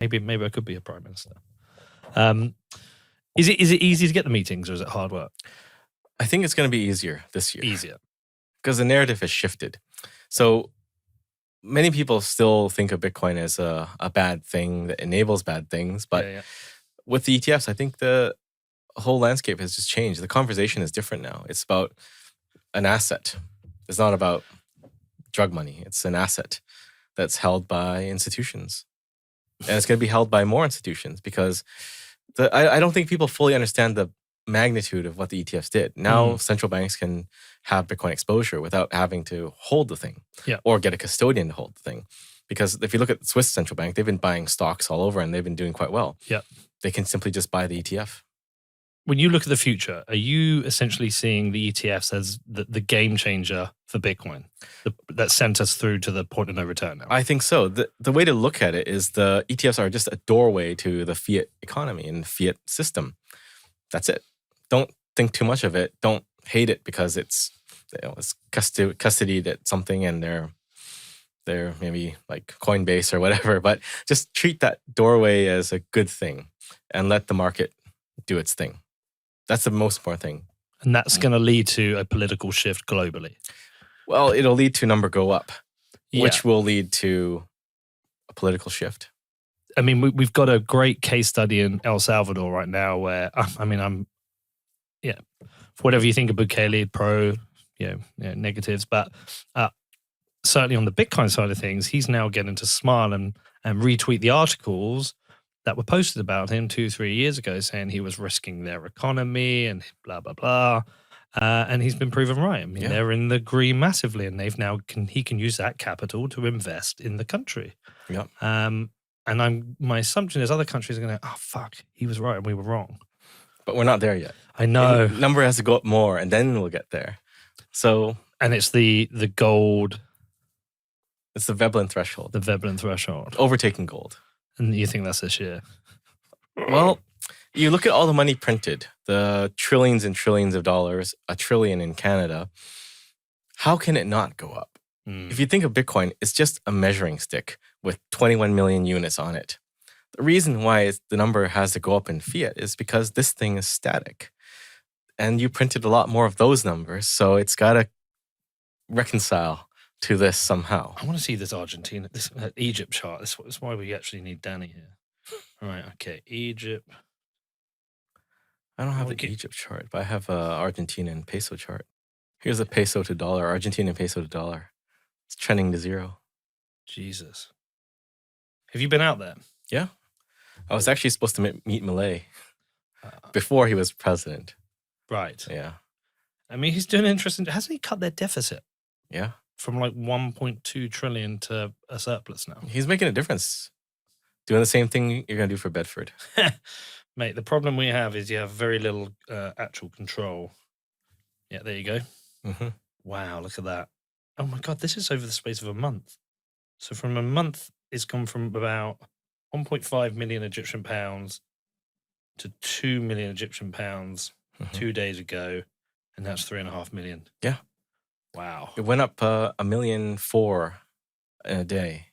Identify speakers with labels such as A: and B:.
A: Maybe I could be a prime minister. Is it easy to get the meetings, or is it hard work?
B: I think it's going to be easier this year.
A: Easier.
B: Because the narrative has shifted. So many people still think of Bitcoin as a bad thing that enables bad things. But with the ETFs, I think the whole landscape has just changed. The conversation is different now. It's about an asset. It's not about drug money. It's an asset that's held by institutions. And it's going to be held by more institutions because I don't think people fully understand the magnitude of what the ETFs did. Now central banks can have Bitcoin exposure without having to hold the thing or get a custodian to hold the thing. Because if you look at the Swiss central bank, they've been buying stocks all over and they've been doing quite well.
A: Yeah.
B: They can simply just buy the ETF.
A: When you look at the future, are you essentially seeing the ETFs as the game changer for Bitcoin that sent us through to the point of no return now?
B: I think so. The way to look at it is the ETFs are just a doorway to the fiat economy and fiat system. That's it. Don't think too much of it. Don't hate it because it's custodied at something and they're maybe like Coinbase or whatever. But just treat that doorway as a good thing and let the market do its thing. That's the most important thing.
A: And that's going to lead to a political shift globally.
B: Well, it'll lead to number go up, which will lead to a political shift.
A: I mean, we've got a great case study in El Salvador right now where, for whatever you think of Bukele, pro, negatives, but certainly on the Bitcoin side of things, he's now getting to smile and retweet the articles that were posted about him 2-3 years ago saying he was risking their economy and blah, blah, blah. And he's been proven right. I mean, they're in the green massively and he can use that capital to invest in the country.
B: Yeah.
A: And my assumption is other countries are going to, oh, fuck, he was right and we were wrong.
B: But we're not there yet.
A: I know.
B: The number has to go up more and then we'll get there. So.
A: And it's the gold.
B: It's the Veblen threshold.
A: The Veblen threshold.
B: Overtaking gold.
A: And you think that's this year?
B: Well, you look at all the money printed, the trillions and trillions of dollars, $1 trillion in Canada. How can it not go up? If you think of Bitcoin, it's just a measuring stick with 21 million units on it. The reason why the number has to go up in fiat is because this thing is static. And you printed a lot more of those numbers, so it's got to reconcile to this somehow.
A: I want to see this Argentina, this Egypt chart. That's why we actually need Danny here. All right, okay, Egypt.
B: I don't have the Egypt chart, but I have Argentina and peso chart. Here's a peso to dollar, Argentinian peso to dollar. It's trending to zero.
A: Jesus. Have you been out there?
B: Yeah. I was actually supposed to meet Milei before he was president.
A: Right.
B: Yeah.
A: I mean, he's doing interesting. Hasn't he cut their deficit?
B: Yeah.
A: From like 1.2 trillion to a surplus now.
B: He's making a difference. Doing the same thing you're going to do for Bedford.
A: Mate, the problem we have is you have very little actual control. Yeah, there you go.
B: Mm-hmm.
A: Wow, look at that. Oh my God, this is over the space of a month. So from a month, it's gone from about 1.5 million Egyptian pounds to 2 million Egyptian pounds 2 days ago. And that's 3.5 million.
B: Yeah.
A: Wow.
B: It went up 1.4 million in a day.